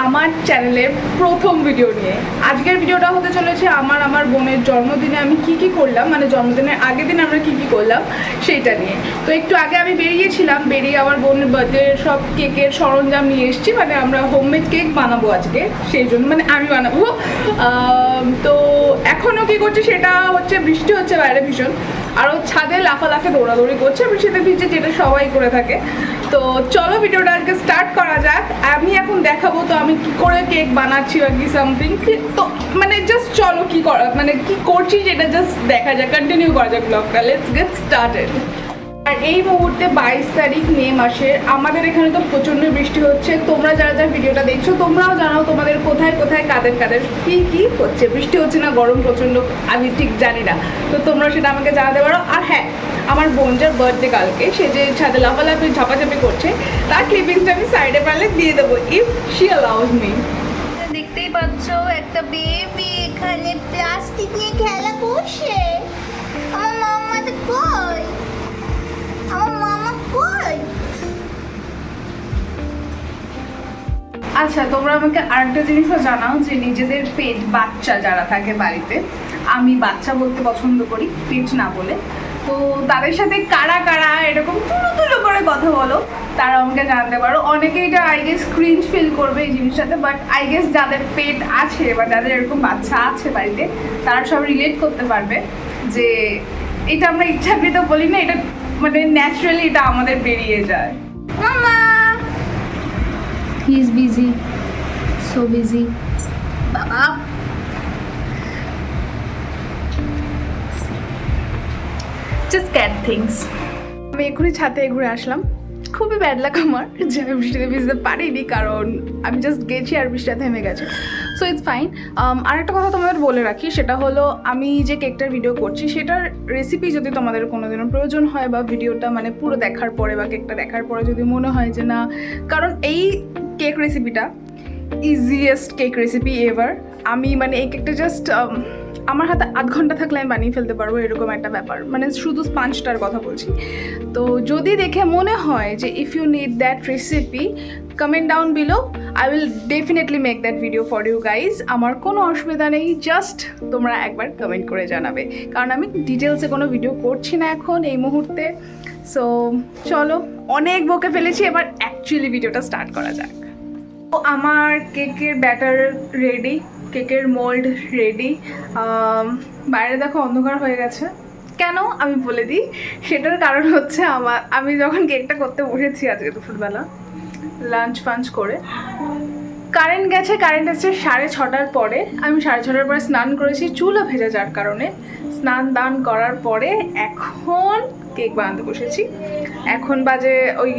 আমার চ্যানেলের প্রথম ভিডিও নিয়ে। আজকের ভিডিওটা হতে চলেছে আমার বোনের জন্মদিনে আমি কি করলাম, মানে জন্মদিনের আগের দিন আমরা কি করলাম সেইটা নিয়ে। তো একটু আগে আমি বেরিয়ে আমার বোনের বার্থডে সব কেকের সরঞ্জাম নিয়ে এসেছি, মানে আমরা হোমমেড কেক বানাবো আজকে, সেই জন্য মানে আমি বানাবো। তো এখনও কি করছি সেটা হচ্ছে, বৃষ্টি হচ্ছে বাইরে ভীষণ, আরও ছাদে লাফালাফি দৌড়াদৌড়ি করছে বৃষ্টিতে ভিজে, যেটা সবাই করে থাকে। তো চলো ভিডিওটা আজকে স্টার্ট করা যাক। আমি এখন দেখাবো তো আমি কি করে কেক বানাচ্ছি বা কি সামথিং, তো মানে জাস্ট চলো কি করা মানে কি করছি সেটা জাস্ট দেখা যাক, কন্টিনিউ করা যাক ব্লগটা। Let's get started. আর এই মুহূর্তে 22 তারিখ মে মাসের, আমাদের এখানে তো প্রচণ্ড বৃষ্টি হচ্ছে। তোমরা যারা যারা ভিডিওটা দেখছো তোমরাও জানাও তোমাদের কোথায় কোথায় কাদের কি হচ্ছে, বৃষ্টি হচ্ছে না গরম প্রচণ্ড, আমি ঠিক জানি না। তো তোমরা সেটা আমাকে জানাতে পারো। আর হ্যাঁ, আমার বোন যার বার্থডে কালকে, সে যে ছাদে লাফালাফি ঝাপাঝাপি করছে তার ক্লিপিংসটা আমি সাইডে পারলে দিয়ে দেবো, ইফ শি অ্যালাউজ মি। দেখতেই পাচ্ছ একটা বেবি এখানে প্লাস্টিক নিয়ে খেলা করছে। আমার মামাটা কই? আমার মামা কই? আচ্ছা, তোমরা আমাকে আরেকটা জিনিসও জানাও যে নিজেদের পেট, বাচ্চা যারা থাকে বাড়িতে, আমি বাচ্চা বলতে পছন্দ করি পেট না বলে, তো তাদের সাথে কারা কারা এরকম তুলো করে কথা বলো তারা আমাকে জানতে পারো। অনেকে এটা আই গেস ক্রিঞ্জ ফিল করবে এই জিনিসটাতে, বাট আই গেস যাদের পেট আছে বা যাদের এরকম বাচ্চা আছে বাড়িতে তারা সব রিলেট করতে পারবে যে এটা আমরা ইচ্ছাকৃত বলি না, এটা মানে ন্যাচারালি এটা আমাদের বেরিয়ে যায়। মামা He is busy, so busy. বাবা জাস্ট ক্যাট থিংস। আমি এখনই ছাদে ঘুরে আসলাম, খুবই ব্যাড লাগ আমার যে আমি বৃষ্টিতে ভিজতে পারিনি, কারণ আমি জাস্ট গেছি আর বৃষ্টিটা থেমে গেছে, সো ইটস ফাইন। আরেকটা কথা তোমাদের বলে রাখি, সেটা হলো আমি যে কেকটার ভিডিও করছি সেটার রেসিপি যদি তোমাদের কোনোদিনও প্রয়োজন হয় বা ভিডিওটা মানে পুরো দেখার পরে বা কেকটা দেখার পরে যদি মনে হয় যে না, কারণ এই কেক রেসিপিটা ইজিয়েস্ট কেক রেসিপি এভার। আমি মানে এই কেকটা জাস্ট আমার হাতে 8 ঘন্টা থাকলে আমি বানিয়ে ফেলতে পারবো, এরকম একটা ব্যাপার, মানে শুধু স্পঞ্জটার কথা বলছি। তো যদি দেখে মনে হয় যে if you need that recipe, comment down below, I will definitely make that video for you guys. আমার কোনো অসুবিধা নেই, জাস্ট তোমরা একবার কমেন্ট করে জানাবে, কারণ আমি ডিটেলসে কোনো ভিডিও করছি না এখন এই মুহূর্তে। সো চলো, অনেক বকে ফেলেছি, এবার অ্যাকচুয়ালি ভিডিওটা স্টার্ট করা যাক। তো আমার কেকের ব্যাটার রেডি, কেকের মোল্ড রেডি। বাইরে দেখো অন্ধকার হয়ে গেছে, কেন আমি বলে দিই, সেটার কারণ হচ্ছে আমি যখন কেকটা করতে বসেছি আজকে দুপুরবেলা লাঞ্চ ফাঞ্চ করে, কারেন্ট গেছে, কারেন্ট এসেছে 6:30টার পরে। আমি 6:30টার পরে স্নান করেছি চুলও ভেজে যার কারণে, স্নান দান করার পরে এখন কেক বানাতে বসেছি। এখন বাজে ওই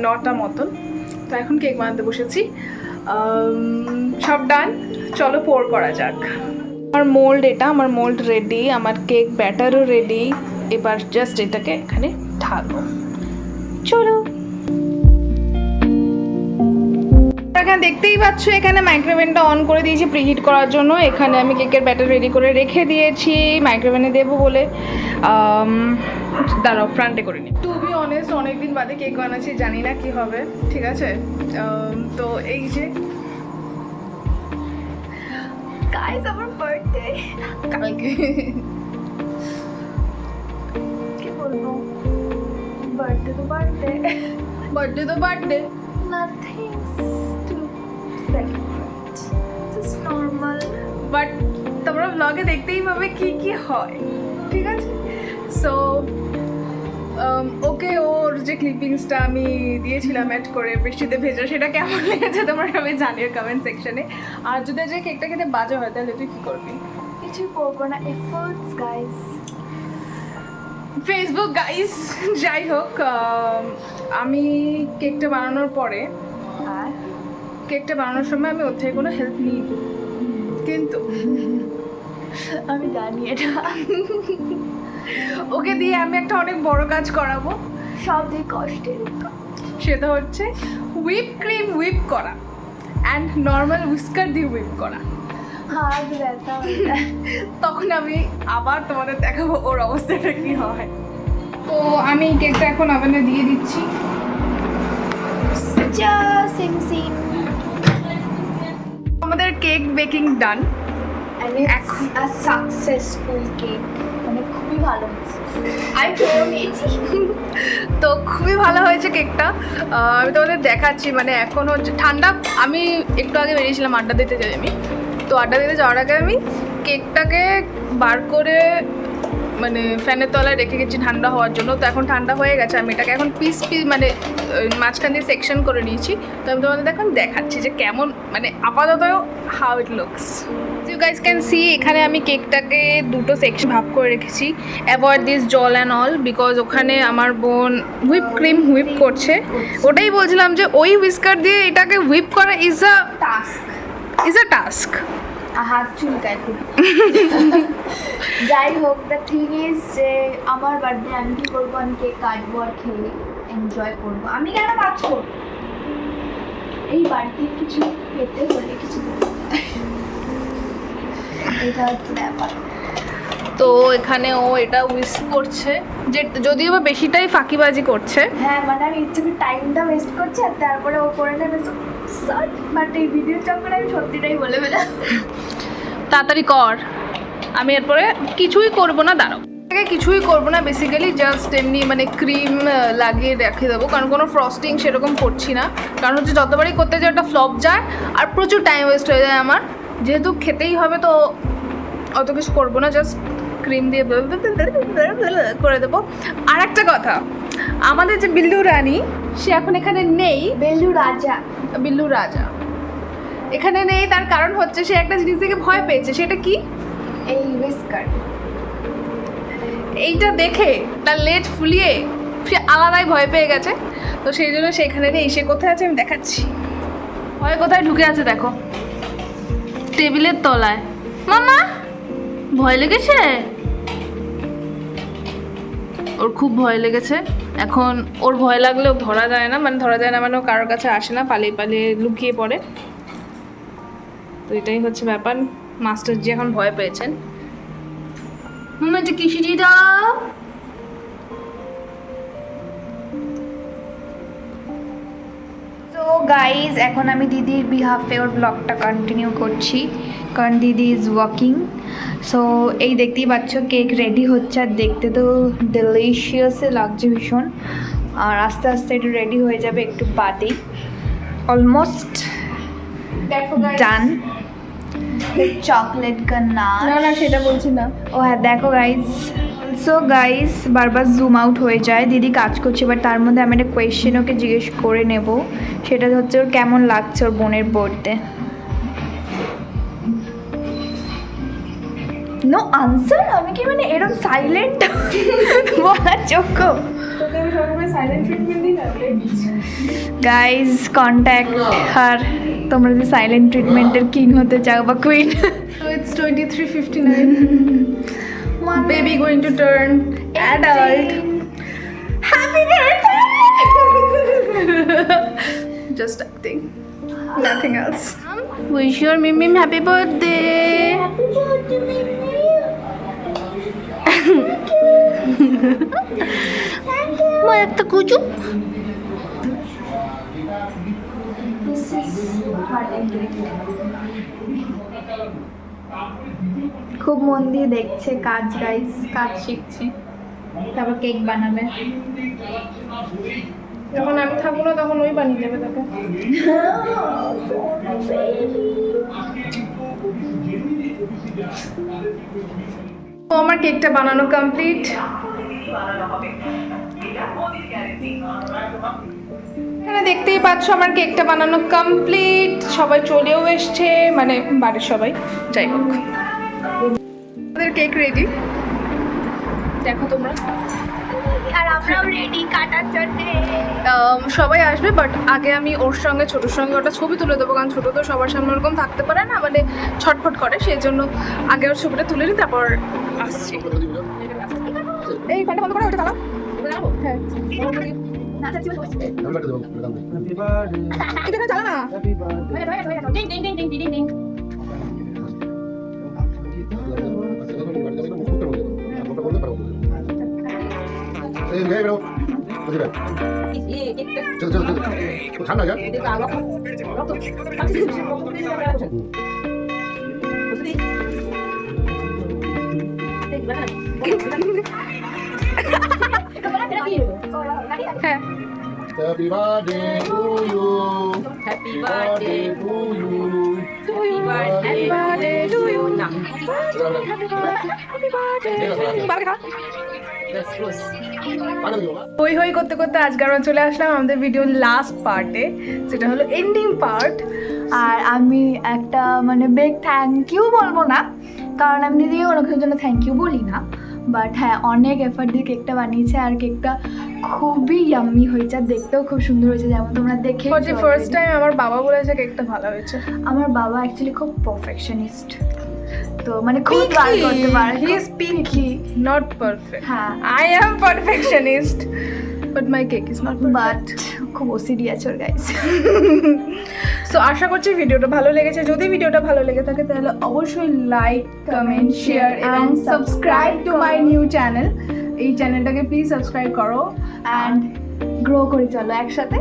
9টা মতন, তো এখন কেক বানাতে বসেছি। সব ডান, চলো পোর করা যাক। আমার মোল্ড, এটা আমার মোল্ড রেডি, আমার কেক ব্যাটারও রেডি, এবার জাস্ট এটাকে এখানে ঢালবো। চলো, এখানে দেখতেই পাচ্ছ এখানে মাইক্রোওভেনটা অন করে দিয়েছি প্রিহিট করার জন্য। এখানে আমি কেকের ব্যাটার রেডি করে রেখে দিয়েছি মাইক্রোওভেনে দেবো বলে। দাঁড়াও, ফ্রন্টে করে নি। টু বি অনেস্ট, অনেকদিন বাদে কেক বানাচ্ছি, জানি না কি হবে, ঠিক আছে। তো এই যে গাইস, আমার বার্থডে কালকে, কি বলবো, বার্থডে তো বার্থডে, বার্থডে তো birthday, nothing to celebrate, just normal. But তোমরা ব্লগে দেখতেই পাবে কি কি হয়, ঠিক আছে। সো ওকে, ওর যে ক্লিপিংসটা আমি দিয়েছিলাম অ্যাড করে বৃষ্টিতে ভেজা, সেটা কেমন লেগেছে তোমরা সবাই জানিও কমেন্ট সেকশনে। আর যদি যে কেকটা খেতে বাজে হয় তাহলে তুই কী করবি? কিছু করবো না, এফোর্টস গাইস। ফেসবুক গাইস, যাই হোক, আমি কেকটা বানানোর পরে, আর কেকটা বানানোর সময় আমি ওর থেকে কোনো হেল্প নিই, কিন্তু আমি জানি এটা ওকে দিয়ে আমি একটা অনেক বড় কাজ করাবো, সব থেকে কষ্টের কাজ। সেটা হচ্ছে হুইপ ক্রিম হুইপ করা অ্যান্ড নর্মাল হুইস্কার দিয়ে হুইপ করা। হাত ব্যথা তখন আমি আবার তোমাদের দেখাবো ওর অবস্থাটা কি হয়। তো আমি কেকটা এখন ওভেনে দিয়ে দিচ্ছি। যা Singh Singh cake baking done. and it's a successful cake. মানে খুবই ভালো হয়েছে, আমি খেয়েও নিয়েছি। তো খুবই ভালো হয়েছে কেকটা। আমি তোমাদের দেখাচ্ছি, মানে এখন হচ্ছে ঠান্ডা। আমি একটু আগে বেরিয়েছিলাম আড্ডা দিতে যাই আমি, তো আড্ডা দিতে যাওয়ার আগে আমি কেকটাকে বার করে মানে ফ্যানের তলায় রেখে গেছি ঠান্ডা হওয়ার জন্য। তো এখন ঠান্ডা হয়ে গেছে, আমি এটাকে এখন পিস মানে মাঝখান দিয়ে সেকশন করে নিয়েছি। তো আমি তোমাদের এখন দেখাচ্ছি যে কেমন, মানে আপাতত how it looks. You guys can see, এখানে আমি কেকটাকে দুটো সেকশন ভাগ করে রেখেছি। অ্যাভয়েড দিস জল অ্যান্ড অল, বিকজ ওখানে আমার বোন হুইপ ক্রিম হুইপ করছে। ওটাই বলছিলাম যে ওই হুইস্কার দিয়ে এটাকে হুইপ করা ইজ আ টাস্ক। হাত চুলকায় খুব। যাই হোক, দ্য থিং ইজ যে আমার বার্থডে আমি কি করবো, আমি কেক কাটবো আর খেয়ে এনজয় করবো। আমি কেন কাজ করবো, এই বাড়িতে কিছু পেতে হলে কিছু এটা হচ্ছে ব্যাপার। তো এখানে ও এটা উইস করছে, যে যদিও বা বেশিটাই ফাঁকিবাজি করছে। হ্যাঁ, মানে আমি ইচ্ছে করে টাইমটা ওয়েস্ট করছি আর তারপরে ও করে নেবে বাট এই ভিডিও চক্করে আমি সত্যিটাই বলে ফেলাম। তাড়াতাড়ি কর, আমি এরপরে কিছুই করবো না, দাঁড়াও কিছুই করবো না। বেসিক্যালি জাস্ট এমনি মানে ক্রিম লাগিয়ে রেখে দেবো, কারণ কোনো ফ্রস্টিং সেরকম করছি না। কারণ হচ্ছে যতবারই করতে যায় একটা ফ্লপ যায় আর প্রচুর টাইম ওয়েস্ট হয়ে যায় আমার। যেহেতু খেতেই হবে তো অত কিছু করবো না, জাস্ট ক্রিম দিয়ে করে দেবো। আর একটা কথা, আমাদের যে বিল্লু রানী সে এখন এখানে নেই। বিল্লু রাজা এখানে নেই, তার কারণ হচ্ছে সে একটা জিনিস থেকে ভয় পেয়েছে। সেটা কি? এই হুইস্কার। এইটা দেখে তার লেজ ফুলিয়ে সে আলাদাই ভয় পেয়ে গেছে। তো সেই জন্য সেখানে নেই। সে কোথায় আছে আমি দেখাচ্ছি। ভয় কোথায় ঢুকে আছে দেখো, টেবিলের তলায়। মামা ভয় লেগেছে, ওর খুব ভয় লেগেছে। এখন ওর ভয় লাগলেও ধরা যায় না, মানে ও কারোর কাছে আসে না, পালিয়ে পালিয়ে লুকিয়ে পড়ে। তো এটাই হচ্ছে ব্যাপার। মাস্টারজি এখন ভয় পেয়েছেন। মামা যে কিসিটি দাও। সো গাইজ, এখন আমি দিদির বিহাফে ওর ব্লগটা কন্টিনিউ করছি, কারণ দিদি ইজ ওয়ার্কিং। সো এই দেখতেই পাচ্ছ কেক রেডি হচ্ছে, আর দেখতে তো ডেলিশিয়াসই লাগছে ভীষণ। আর আস্তে আস্তে একটু রেডি হয়ে যাবে একটু বাদেই, অলমোস্ট ডান। চকলেট কা না না সেটা বলছি না। ও হ্যাঁ, দেখো গাইজ। সো গাইজ, বারবার জুম আউট হয়ে যায়। দিদি কাজ করছে, বাট তার মধ্যে আমি একটা কোয়েশ্চেন ওকে জিজ্ঞেস করে নেব। সেটা হচ্ছে ওর কেমন লাগছে ওর বোনের বার্থডে। No answer. আমি কি মানে এরকম সাইলেন্ট বলার যোগ্য? গাইজ, কন্ট্যাক্ট হার, তোমরা যদি সাইলেন্ট ট্রিটমেন্টের কিং হতে চাও বা queen. So it's 23:59. Baby going to turn adult. Happy birthday! Just acting. Nothing else. Wish your Mimim happy birthday. Happy birthday, Mimi. My একটা কুচু। This is hard ingredient. খুব মন দিয়ে দেখছে কাজ, গাইস কাজ শিখছে, তারপর কেক বানাবে। যখন আমি থাকবো না তখন ওই বানিয়ে দেবে তাকে। তো আমার কেকটা বানানো কমপ্লিট। এখানে দেখতেই পাচ্ছ আমার কেকটা বানানো কমপ্লিট। সবাই চলেও এসছে, মানে বাড়ির সবাই। যাই হোক, আমাদের কেক রেডি, দেখো তোমরা। আর আমরাও রেডি কাটার জন্য। সবাই আসবে, বাট আগে আমি ওর সঙ্গে ছোটোর সঙ্গে ওটা ছবি তুলে দেবো, কারণ ছোটো তো সবার সামনে ওরকম থাকতে পারে না, মানে ছটফট করে। সেই জন্য আগে ওর ছবিটা তুলে নিই, তারপর আসছি। এই ফ্যানটা বন্ধ করে ওটা চালাও। হ্যাঁ এটা চালা না। ঠান্ডা হ্যাঁ Happy birthday to you. Happy birthday to you. Happy birthday to you. Now, let's close. হই হই করতে করতে আজকে আমরা চলে আসলাম আমাদের ভিডিওর লাস্ট পার্টে, যেটা হলো এন্ডিং পার্ট। আর আমি একটা মানে বিগ থ্যাংক ইউ বলবো না, কারণ আমি দিদিকে কোনো কিছুর জন্য থ্যাংক ইউ বলি না, বাট হ্যাঁ অনেক এফার্ট দিয়ে কেকটা বানিয়েছে আর কেকটা খুবই ইয়াম্মি হয়েছে আর দেখতেও খুব সুন্দর হয়েছে, যেমন তোমরা দেখে ফর দি ফার্স্ট টাইম আমার বাবা বলেছে কেকটা ভালো হয়েছে। আমার বাবা অ্যাকচুয়ালি খুব পারফেকশনিস্ট, তো মানে খুব বার করতে পারে। He is picky, not perfect. হ্যাঁ I am perfectionist but my cake is not but খুব ওসিডি আছে ওর গাইস। সো আশা করছি ভিডিওটা ভালো লেগেছে। যদি ভিডিওটা ভালো লেগে থাকে তাহলে অবশ্যই লাইক, কমেন্ট, শেয়ার এবং subscribe to my new channel. এই চ্যানেলটাকে প্লিজ সাবস্ক্রাইব করো অ্যান্ড গ্রো করে চলো একসাথে।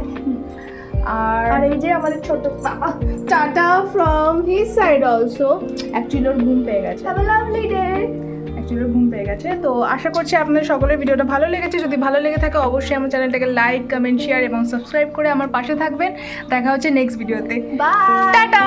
আর আর এই যে আমাদের ছোট বাবা, tata from his side also. Actually ওর ঘুম পেয়ে গেছে, have a lovely day. Actually ঘুম পেয়ে গেছে। তো আশা করছি আপনাদের সকলের ভিডিওটা ভালো লেগেছে। যদি ভালো লেগে থাকে অবশ্যই আমার চ্যানেলটাকে লাইক, কমেন্ট, শেয়ার এবং সাবস্ক্রাইব করে আমার পাশে থাকবেন। দেখা হচ্ছে নেক্সট ভিডিওতে। বাই। টাটা।